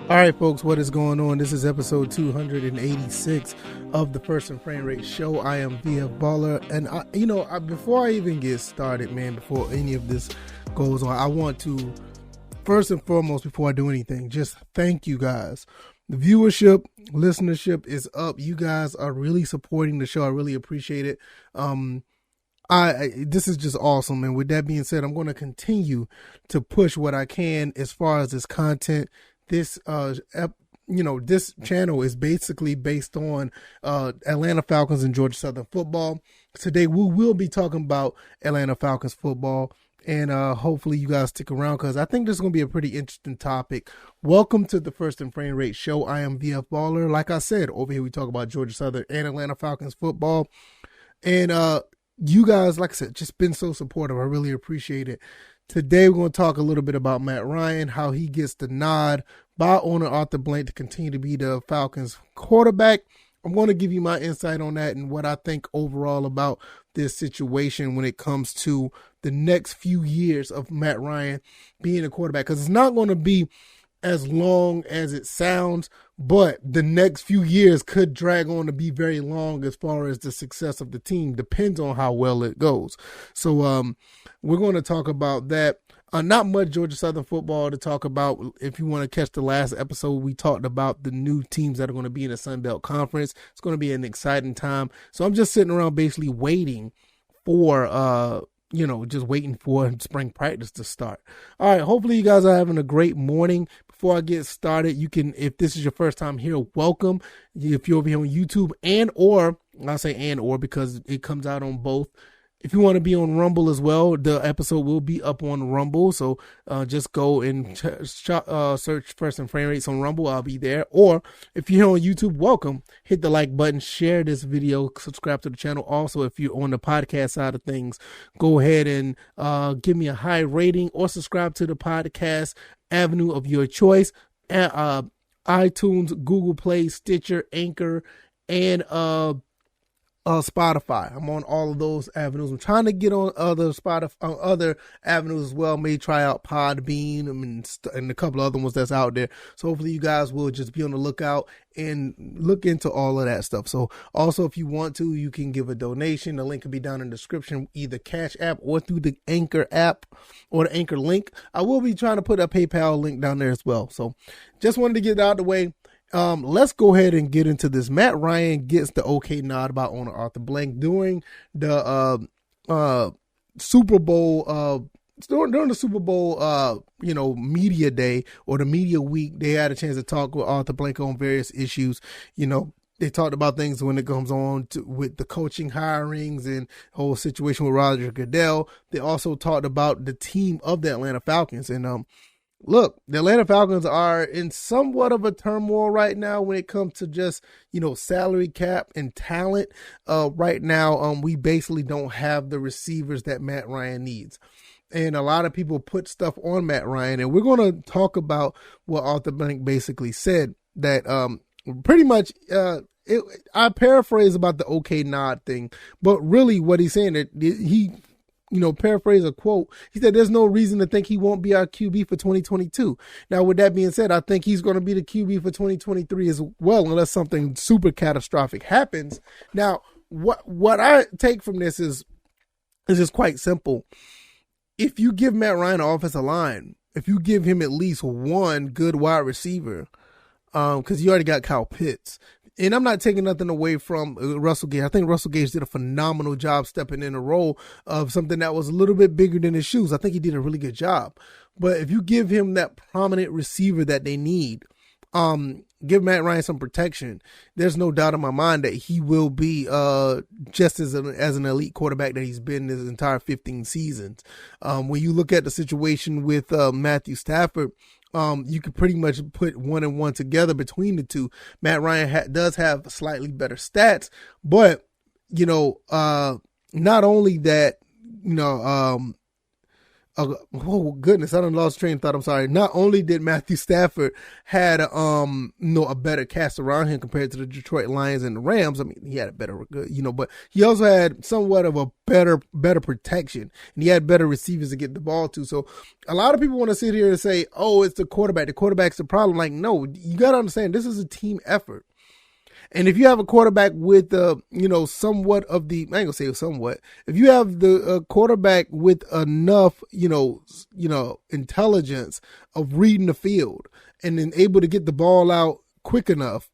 All right, folks, what is going on? This is episode 286 of the First and Frame Rate Show. I am VF Baller, and before I even get started, man, before any of this goes on, I want to, first and foremost, before I do anything, just thank you guys. The viewership, listenership is up. You guys are really supporting the show. I really appreciate it. This is just awesome. And with that being said, I'm going to continue to push what I can as far as this content. This this channel is basically based on Atlanta Falcons and Georgia Southern football. Today we will be talking about Atlanta Falcons football, and hopefully you guys stick around because I think this is going to be a pretty interesting topic. Welcome to the First and Frame Rate Show. I am VF Baller. Like I said, over here we talk about Georgia Southern and Atlanta Falcons football, and you guys, like I said, just been so supportive. I really appreciate it. Today, we're going to talk a little bit about Matt Ryan, how he gets the nod by owner Arthur Blank to continue to be the Falcons quarterback. I'm going to give you my insight on that and what I think overall about this situation when it comes to the next few years of Matt Ryan being a quarterback. Because it's not going to be as long as it sounds, but the next few years could drag on to be very long as far as the success of the team. Depends on how well it goes. So we're going to talk about that. Not much Georgia Southern football to talk about. If you want to catch the last episode, we talked about the new teams that are going to be in the Sun Belt Conference. It's going to be an exciting time. So I'm just sitting around basically waiting for just waiting for spring practice to start. All right, hopefully you guys are having a great morning. Before I get started, you can, if this is your first time here, welcome. If you're over here on YouTube I'll say because it comes out on both. If you want to be on Rumble as well, the episode will be up on Rumble. So just go and search First and Frame Rates on Rumble. I'll be there. Or if you're here on YouTube, welcome. Hit the like button, share this video, subscribe to the channel. Also, if you're on the podcast side of things, go ahead and give me a high rating or subscribe to the podcast avenue of your choice. iTunes, Google Play, Stitcher, Anchor, and Spotify. I'm on all of those avenues. I'm trying to get on other avenues as well. May try out Podbean and a couple of other ones that's out there. So hopefully you guys will just be on the lookout and look into all of that stuff. So also, if you want to, you can give a donation. The link will be down in the description, either CashApp or through the Anchor app or the Anchor link. I will be trying to put a PayPal link down there as well. So just wanted to get it out of the way. Let's go ahead and get into this. Matt Ryan gets the okay nod by owner Arthur Blank during the Super Bowl. During the Super Bowl, media day or the media week, they had a chance to talk with Arthur Blank on various issues. They talked about things when it comes on with the coaching hirings and whole situation with Roger Goodell. They also talked about the team of the Atlanta Falcons and look, the Atlanta Falcons are in somewhat of a turmoil right now when it comes to just, salary cap and talent. Right now, we basically don't have the receivers that Matt Ryan needs. And a lot of people put stuff on Matt Ryan. And we're going to talk about what Arthur Blank basically said, that pretty much I paraphrase about the okay nod thing. But really what he's saying, that he paraphrase a quote. He said, there's no reason to think he won't be our QB for 2022. Now, with that being said, I think he's going to be the QB for 2023 as well, unless something super catastrophic happens. Now, what I take from this is just quite simple. If you give Matt Ryan an offensive line, if you give him at least one good wide receiver, because you already got Kyle Pitts. And I'm not taking nothing away from Russell Gage. I think Russell Gage did a phenomenal job stepping in a role of something that was a little bit bigger than his shoes. I think he did a really good job. But if you give him that prominent receiver that they need, give Matt Ryan some protection, there's no doubt in my mind that he will be just as an elite quarterback that he's been his entire 15 seasons. When you look at the situation with Matthew Stafford, you could pretty much put one and one together between the two. Matt Ryan does have slightly better stats, but not only that, oh goodness, I done lost train of thought. I'm sorry. Not only did Matthew Stafford had a better cast around him compared to the Detroit Lions and the Rams. I mean, he had a better, but he also had somewhat of a better protection, and he had better receivers to get the ball to. So a lot of people want to sit here and say, "Oh, it's the quarterback. The quarterback's the problem." Like, no, you got to understand this is a team effort. And if you have a quarterback with, somewhat of the, I ain't gonna say somewhat, if you have the quarterback with enough, intelligence of reading the field and then able to get the ball out quick enough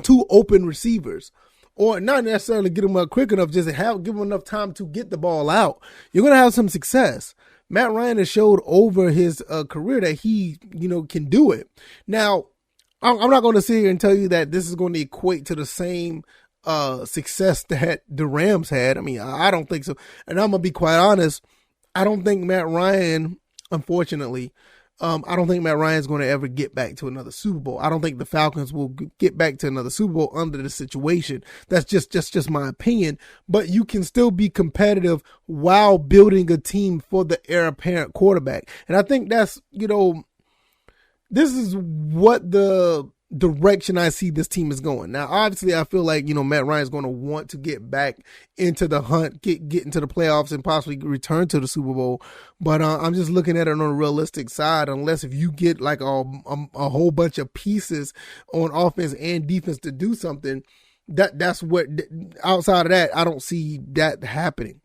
to open receivers, or not necessarily get them out quick enough, just give them enough time to get the ball out, you're going to have some success. Matt Ryan has showed over his career that he, can do it. Now, I'm not going to sit here and tell you that this is going to equate to the same success that the Rams had. I mean, I don't think so. And I'm going to be quite honest. I don't think Matt Ryan, unfortunately, I don't think Matt Ryan is going to ever get back to another Super Bowl. I don't think the Falcons will get back to another Super Bowl under this situation. That's just my opinion. But you can still be competitive while building a team for the heir apparent quarterback. And I think that's, this is what the direction I see this team is going. Now, obviously, I feel like, Matt Ryan is going to want to get back into the hunt, get into the playoffs and possibly return to the Super Bowl. But I'm just looking at it on a realistic side, unless if you get like a whole bunch of pieces on offense and defense to do something, that's what, outside of that, I don't see that happening.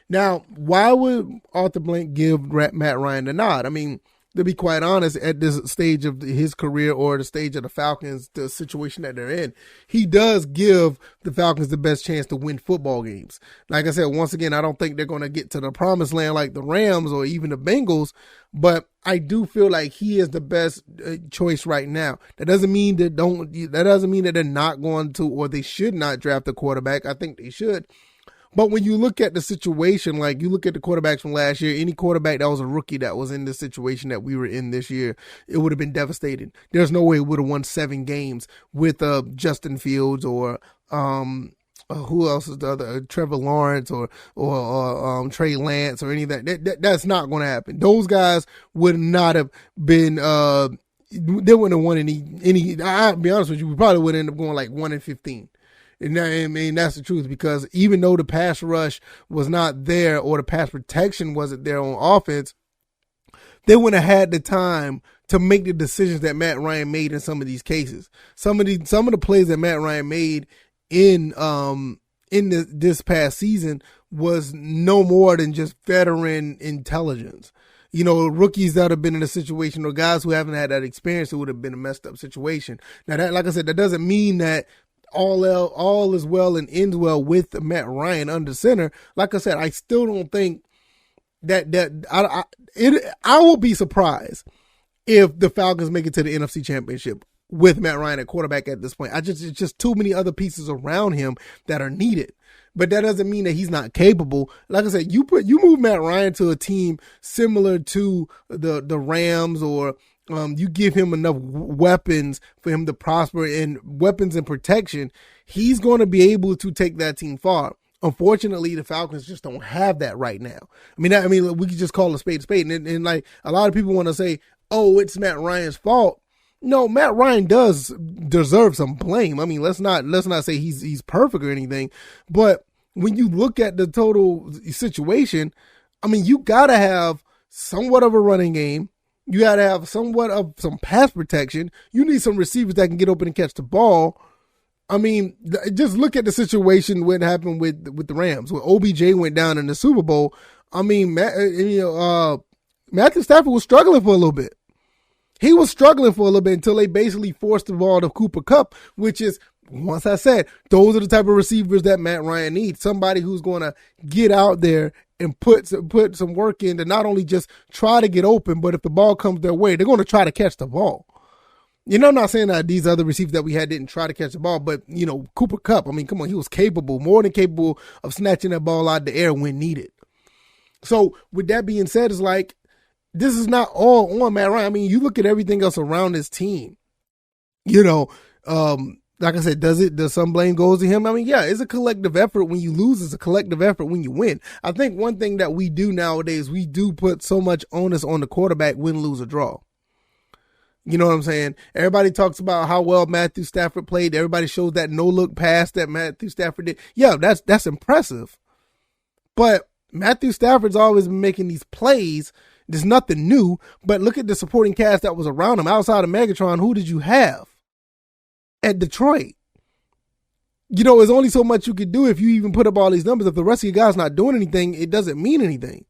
Now, why would Arthur Blank give Matt Ryan the nod? I mean, to be quite honest, at this stage of his career or the stage of the Falcons, the situation that they're in, he does give the Falcons the best chance to win football games. Like I said, once again, I don't think they're going to get to the promised land like the Rams or even the Bengals, but I do feel like he is the best choice right now. That doesn't mean that they're not going to, or they should not draft a quarterback. I think they should. But when you look at the situation, like you look at the quarterbacks from last year, any quarterback that was a rookie that was in this situation that we were in this year, it would have been devastating. There's no way it would have won 7 games with Justin Fields or who else is the other, Trevor Lawrence or Trey Lance or any of that. That's not going to happen. Those guys would not have been. They wouldn't have won any. I'll be honest with you, we probably would end up going like 1-15. And I mean, that's the truth, because even though the pass rush was not there or the pass protection wasn't there on offense, they wouldn't have had the time to make the decisions that Matt Ryan made in some of these cases. Some of the plays that Matt Ryan made in this past season was no more than just veteran intelligence. Rookies that have been in a situation, or guys who haven't had that experience, it would have been a messed up situation. Now, that, like I said, that doesn't mean that all is well and ends well with Matt Ryan under center. Like I said, I still don't think that I will be surprised if the Falcons make it to the NFC Championship with Matt Ryan at quarterback at this point. It's just too many other pieces around him that are needed. But that doesn't mean that he's not capable. Like I said, you move Matt Ryan to a team similar to the Rams, or you give him enough weapons for him to prosper, and weapons and protection, he's going to be able to take that team far. Unfortunately, the Falcons just don't have that right now. I mean, we could just call a spade a spade. And like a lot of people want to say, oh, it's Matt Ryan's fault. No, Matt Ryan does deserve some blame. I mean, let's not say he's perfect or anything. But when you look at the total situation, I mean, you got to have somewhat of a running game. You got to have somewhat of some pass protection. You need some receivers that can get open and catch the ball. I mean, just look at the situation what happened with the Rams. When OBJ went down in the Super Bowl, I mean, Matthew Stafford was struggling for a little bit. He was struggling for a little bit until they basically forced the ball to Cooper Kupp, which is, once I said, those are the type of receivers that Matt Ryan needs. Somebody who's going to get out there and put some work in to not only just try to get open, but if the ball comes their way, they're going to try to catch the ball. I'm not saying that these other receivers that we had didn't try to catch the ball, but, Cooper Kupp, I mean, come on, he was capable, more than capable of snatching that ball out of the air when needed. So with that being said, it's like, this is not all on Matt Ryan. I mean, you look at everything else around this team. like I said, does some blame goes to him? I mean, yeah, it's a collective effort when you lose. It's a collective effort when you win. I think one thing that we do nowadays, we do put so much onus on the quarterback, win, lose, or draw. You know what I'm saying? Everybody talks about how well Matthew Stafford played. Everybody shows that no-look pass that Matthew Stafford did. Yeah, that's impressive. But Matthew Stafford's always been making these plays. There's nothing new. But look at the supporting cast that was around him. Outside of Megatron, who did you have at Detroit? You know, there's only so much you could do if you even put up all these numbers. If the rest of your guys not doing anything, it doesn't mean anything.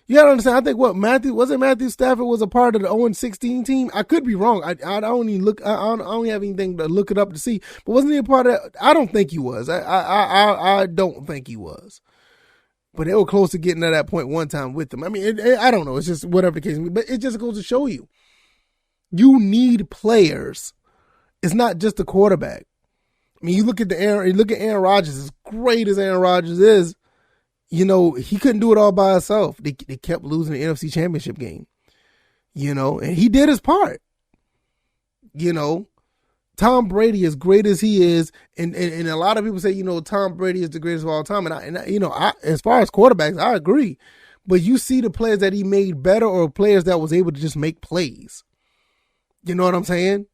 You gotta understand. I think Matthew Stafford was a part of the 0-16 team. I could be wrong. I don't even look. I don't have anything to look it up to see. But wasn't he a part of that? I don't think he was. I don't think he was. But they were close to getting to that point one time with them. I mean, I don't know. It's just whatever the case may be. But it just goes to show you, you need players. It's not just the quarterback. I mean, you look at Aaron Rodgers. As great as Aaron Rodgers is, you know, he couldn't do it all by himself. They kept losing the NFC Championship game, you know, and he did his part. You know, Tom Brady, as great as he is, and a lot of people say, you know, Tom Brady is the greatest of all time. And I, as far as quarterbacks, I agree. But you see the players that he made better, or players that was able to just make plays. You know what I'm saying?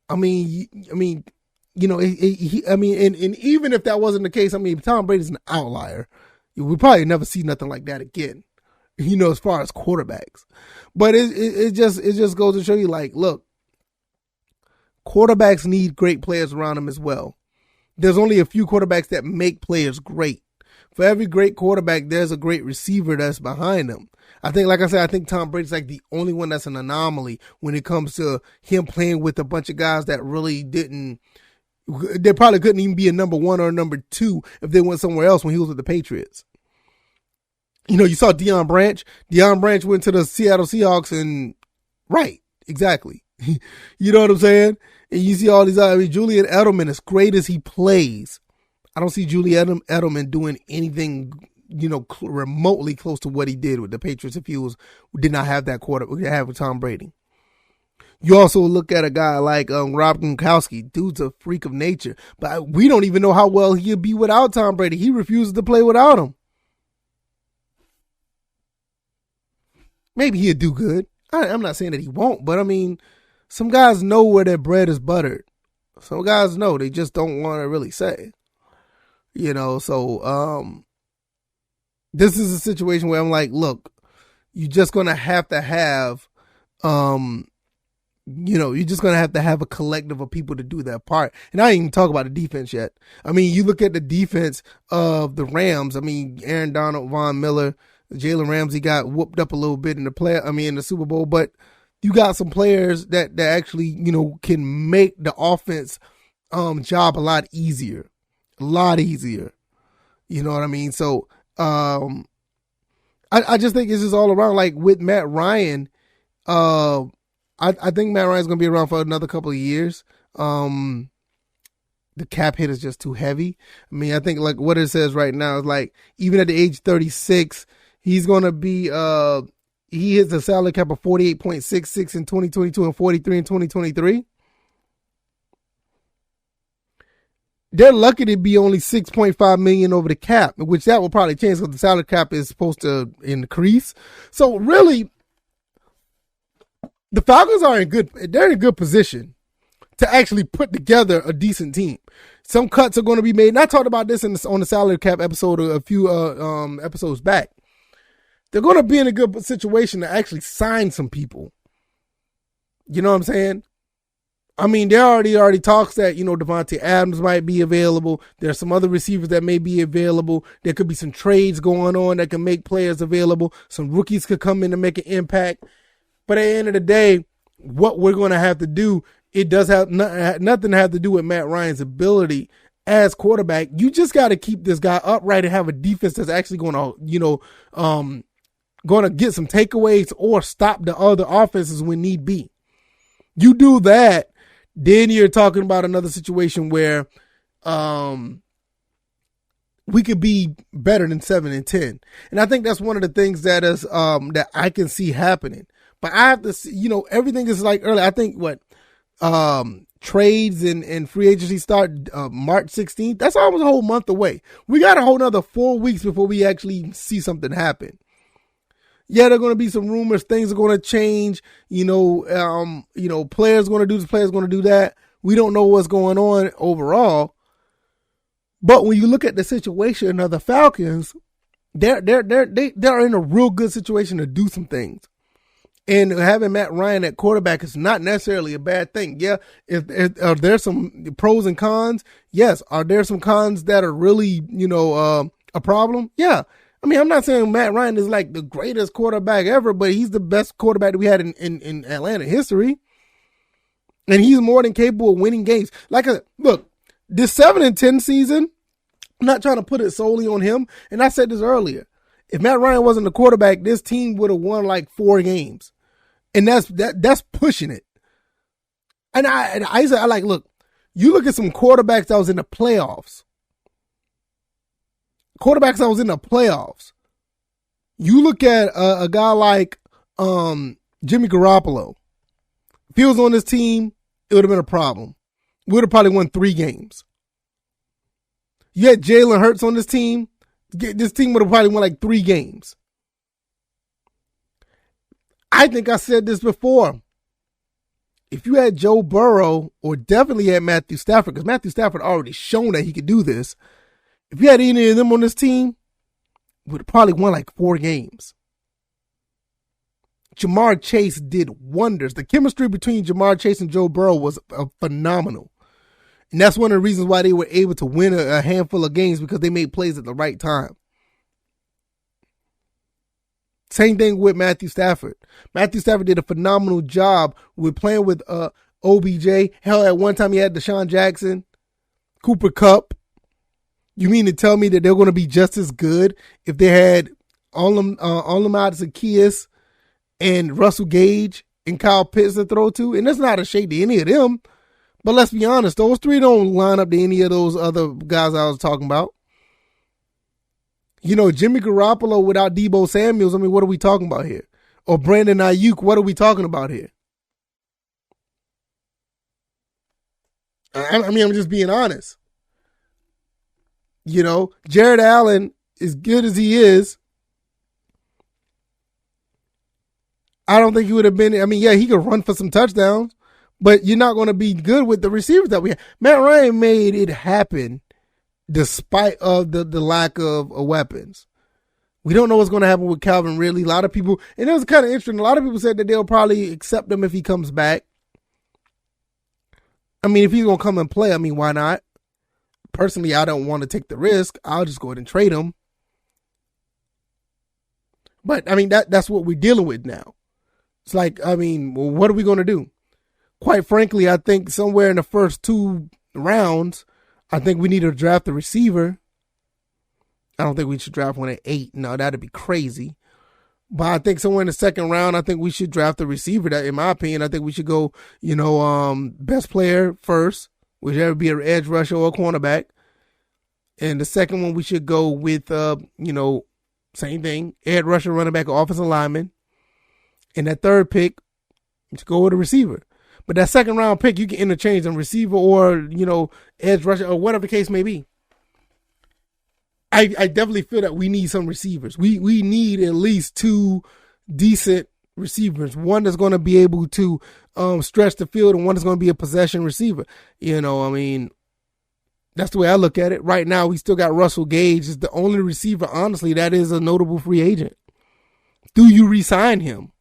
I mean, you know, and even if that wasn't the case, I mean, Tom Brady's an outlier. We probably never see nothing like that again, you know, as far as quarterbacks. But it just goes to show you, like, look, quarterbacks need great players around them as well. There's only a few quarterbacks that make players great. For every great quarterback, there's a great receiver that's behind them. I think, like I said, I think Tom Brady's like the only one that's an anomaly when it comes to him playing with a bunch of guys that really didn't. They probably couldn't even be a number one or a number two if they went somewhere else when he was with the Patriots. You know, you saw Deion Branch. Deion Branch went to the Seattle Seahawks and, right, exactly. You know what I'm saying? And you see all these, I mean, Julian Edelman, as great as he plays, I don't see Julian Edelman doing anything, you know, remotely close to what he did with the Patriots if he did not have that have with Tom Brady. You also look at a guy like Rob Gronkowski. Dude's a freak of nature. But we don't even know how well he'll be without Tom Brady. He refuses to play without him. Maybe he'll do good. I'm not saying that he won't, but I mean, some guys know where their bread is buttered. Some guys know. They just don't want to really say. You know, so this is a situation where I'm like, look, you're just going to have, you know, you're just going to have a collective of people to do that part. And I ain't even talk about the defense yet. I mean, you look at the defense of the Rams. I mean, Aaron Donald, Von Miller, Jalen Ramsey got whooped up a little bit in the Super Bowl, but you got some players that actually, you know, can make the offense job a lot easier. You know what I mean? So I just think it's just all around, like with Matt Ryan. I think Matt Ryan's going to be around for another couple of years. The cap hit is just too heavy. I mean, I think like what it says right now is like, even at the age 36, he's going to be, he hits a salary cap of 48.66 in 2022 and 43 in 2023. They're lucky to be only $6.5 million over the cap, which that will probably change because the salary cap is supposed to increase. So really, the Falcons are they're in a good position to actually put together a decent team. Some cuts are going to be made. And I talked about this on the salary cap episode a few episodes back. They're going to be in a good situation to actually sign some people. You know what I'm saying? I mean, there already talks that, you know, Devontae Adams might be available. There's some other receivers that may be available. There could be some trades going on that can make players available. Some rookies could come in and make an impact. But at the end of the day, what we're going to have to do, it does have nothing to have to do with Matt Ryan's ability as quarterback. You just got to keep this guy upright and have a defense that's actually going to, you know, going to get some takeaways or stop the other offenses when need be. You do that, then you're talking about another situation where we could be better than 7-10. And I think that's one of the things that is that I can see happening. But I have to see, you know, everything is like earlier. I think trades and free agency start March 16th. That's almost a whole month away. We got a whole nother 4 weeks before we actually see something happen. Yeah, there are going to be some rumors. Things are going to change. Players going to do this, players going to do that. We don't know what's going on overall. But when you look at the situation of the Falcons, they're in a real good situation to do some things. And having Matt Ryan at quarterback is not necessarily a bad thing. Yeah, are there some pros and cons? Yes. Are there some cons that are really, a problem? Yeah. I mean, I'm not saying Matt Ryan is like the greatest quarterback ever, but he's the best quarterback that we had in Atlanta history. And he's more than capable of winning games. Look, this 7-10 season, I'm not trying to put it solely on him. And I said this earlier. If Matt Ryan wasn't the quarterback, this team would have won like 4 games. And that's pushing it. And I said, look, you look at some quarterbacks that was in the playoffs. You look at a guy like Jimmy Garoppolo. If he was on this team, it would have been a problem. We would have probably won 3 games. You had Jalen Hurts on this team. This team would have probably won like 3 games. I think I said this before. If you had Joe Burrow or definitely had Matthew Stafford, because Matthew Stafford already shown that he could do this. If you had any of them on this team, we would have probably won like 4 games. Jamar Chase did wonders. The chemistry between Jamar Chase and Joe Burrow was phenomenal. And that's one of the reasons why they were able to win a handful of games, because they made plays at the right time. Same thing with Matthew Stafford. Matthew Stafford did a phenomenal job with playing with OBJ. Hell, at one time he had Deshaun Jackson, Cooper Kupp. You mean to tell me that they're going to be just as good if they had Olamide Zaccheaus and Russell Gage and Kyle Pitts to throw to? And that's not a shade to any of them. But let's be honest, those 3 don't line up to any of those other guys I was talking about. Jimmy Garoppolo without Deebo Samuels, I mean, what are we talking about here? Or Brandon Ayuk, what are we talking about here? I mean, I'm just being honest. Jared Allen, as good as he is, I don't think he would have been, he could run for some touchdowns, but you're not going to be good with the receivers that we have. Matt Ryan made it happen despite of the lack of weapons. We don't know what's going to happen with Calvin Ridley. A lot of people, and it was kind of interesting, a lot of people said that they'll probably accept him if he comes back. I mean, if he's going to come and play, I mean, why not? Personally, I don't want to take the risk. I'll just go ahead and trade him. But, I mean, that's what we're dealing with now. It's like, I mean, well, what are we going to do? Quite frankly, I think somewhere in the first 2 rounds, I think we need to draft a receiver. I don't think we should draft one at 8. No, that'd be crazy. But I think somewhere in the second round, I think we should draft a receiver. That, in my opinion, I think we should go, best player first, whichever be an edge rusher or a cornerback. And the second one, we should go with, same thing, edge rusher, running back, or offensive lineman. And that third pick, we should go with a receiver. But that second round pick, you can interchange them, receiver or, edge rusher or whatever the case may be. I definitely feel that we need some receivers. We need at least 2 decent receivers. One that's going to be able to stretch the field, and one that's going to be a possession receiver. That's the way I look at it. Right now, we still got Russell Gage is the only receiver, honestly, that is a notable free agent. Do you re-sign him?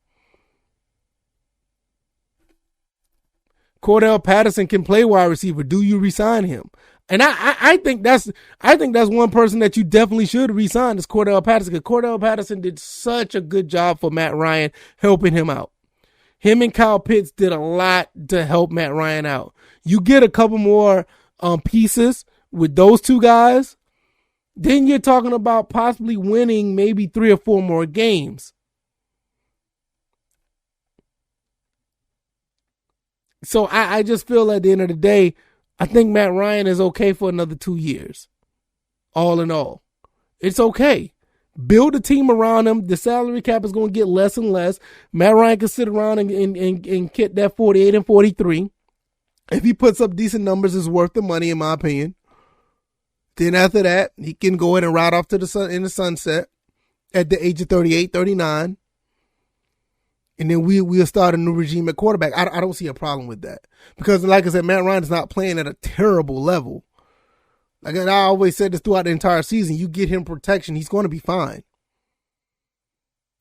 Cordell Patterson can play wide receiver. Do you re-sign him? And I think that's one person that you definitely should re-sign is Cordell Patterson, because Cordell Patterson did such a good job for Matt Ryan helping him out. Him and Kyle Pitts did a lot to help Matt Ryan out. You get a couple more pieces with those 2 guys, then you're talking about possibly winning maybe 3 or 4 more games. So I just feel at the end of the day, I think Matt Ryan is okay for another 2 years. All in all, it's okay. Build a team around him. The salary cap is going to get less and less. Matt Ryan can sit around and get that 48 and 43. If he puts up decent numbers, it's worth the money, in my opinion. Then after that, he can go ahead and ride off to the sun in the sunset at the age of 38, 39. And then we'll start a new regime at quarterback. I don't see a problem with that. Because like I said, Matt Ryan is not playing at a terrible level. Like I always said this throughout the entire season, you get him protection, he's going to be fine.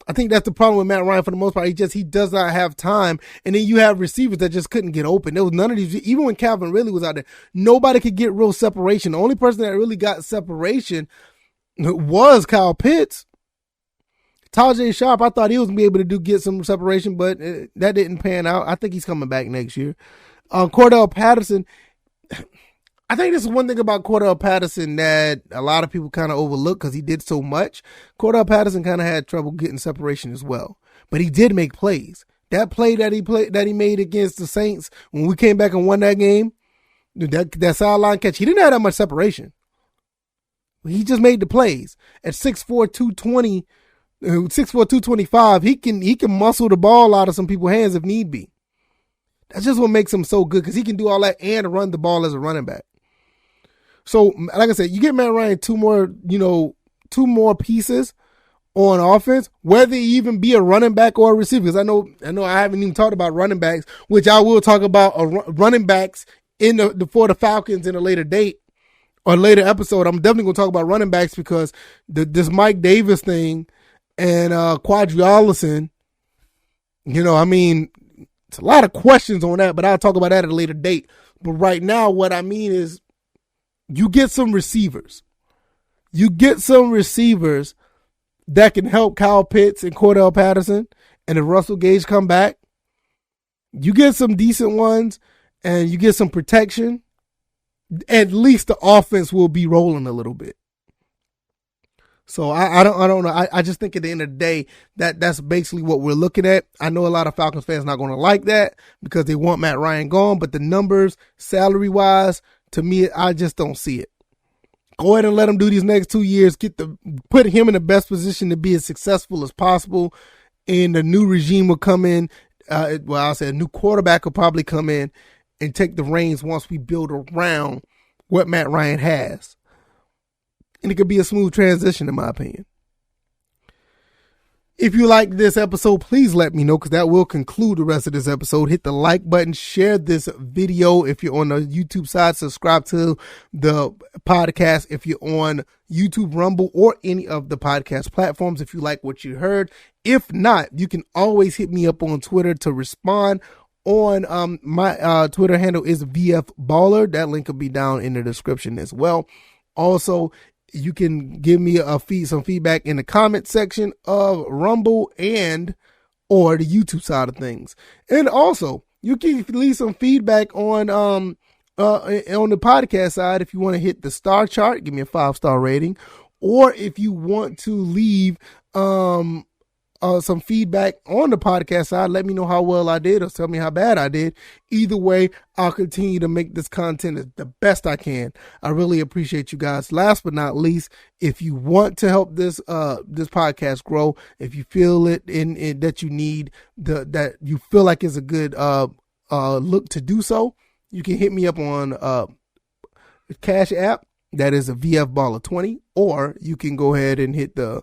I think that's the problem with Matt Ryan for the most part. He does not have time. And then you have receivers that just couldn't get open. There was none of these, even when Calvin Ridley was out there, nobody could get real separation. The only person that really got separation was Kyle Pitts. Tajay Sharp, I thought he was going to be able to get some separation, but that didn't pan out. I think he's coming back next year. Cordell Patterson, I think this is one thing about Cordell Patterson that a lot of people kind of overlook because he did so much. Cordell Patterson kind of had trouble getting separation as well, but he did make plays. That play that he made against the Saints when we came back and won that game, that sideline catch, he didn't have that much separation. He just made the plays at 6'4", 220. 6'4", 225, he can muscle the ball out of some people's hands if need be. That's just what makes him so good because he can do all that and run the ball as a running back. So, like I said, you get Matt Ryan two more pieces on offense, whether he even be a running back or a receiver. Because I know I haven't even talked about running backs, which I will talk about running backs for the Falcons in a later date or later episode. I'm definitely going to talk about running backs because this Mike Davis thing and Quadri, it's a lot of questions on that, but I'll talk about that at a later date. But right now, what I mean is you get some receivers. You get some receivers that can help Kyle Pitts and Cordell Patterson. And if Russell Gage come back, you get some decent ones and you get some protection. At least the offense will be rolling a little bit. So I don't know. I just think at the end of the day that's basically what we're looking at. I know a lot of Falcons fans not going to like that because they want Matt Ryan gone, but the numbers, salary wise, to me, I just don't see it. Go ahead and let him do these next 2 years. Put him in the best position to be as successful as possible, and the new regime will come in. I'll say a new quarterback will probably come in and take the reins once we build around what Matt Ryan has. And it could be a smooth transition, in my opinion. If you like this episode, please let me know because that will conclude the rest of this episode. Hit the like button, share this video if you're on the YouTube side, subscribe to the podcast if you're on YouTube, Rumble, or any of the podcast platforms if you like what you heard. If not, you can always hit me up on Twitter to respond. On my Twitter handle is VFBaller. That link will be down in the description as well. Also, you can give me some feedback in the comment section of Rumble or the YouTube side of things. And also, you can leave some feedback on the podcast side if you want to hit the star chart, give me a 5-star rating, or if you want to leave some feedback on the podcast side, let me know how well I did or tell me how bad I did. Either way, I'll continue to make this content the best I can. I really appreciate you guys. Last but not least, if you want to help this podcast grow, if you feel it in that you need that you feel like is a good look to do so, you can hit me up on CashApp. That is a VFBaller20, or you can go ahead and hit the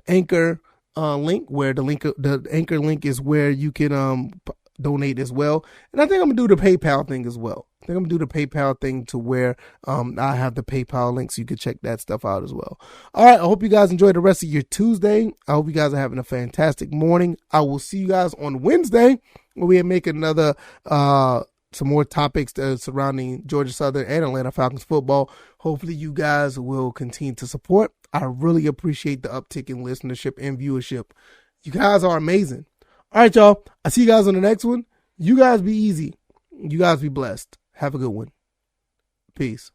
Anchor link, where the Anchor link is where you can donate as well. And I think I'm gonna do the PayPal thing as well. I think I'm gonna do the PayPal thing to where I have the PayPal link so you can check that stuff out as well. All right, I hope you guys enjoy the rest of your Tuesday. I hope you guys are having a fantastic morning. I will see you guys on Wednesday where we make another some more topics surrounding Georgia Southern and Atlanta Falcons football. Hopefully you guys will continue to support. I really appreciate the uptick in listenership and viewership. You guys are amazing. All right, y'all. I'll see you guys on the next one. You guys be easy. You guys be blessed. Have a good one. Peace.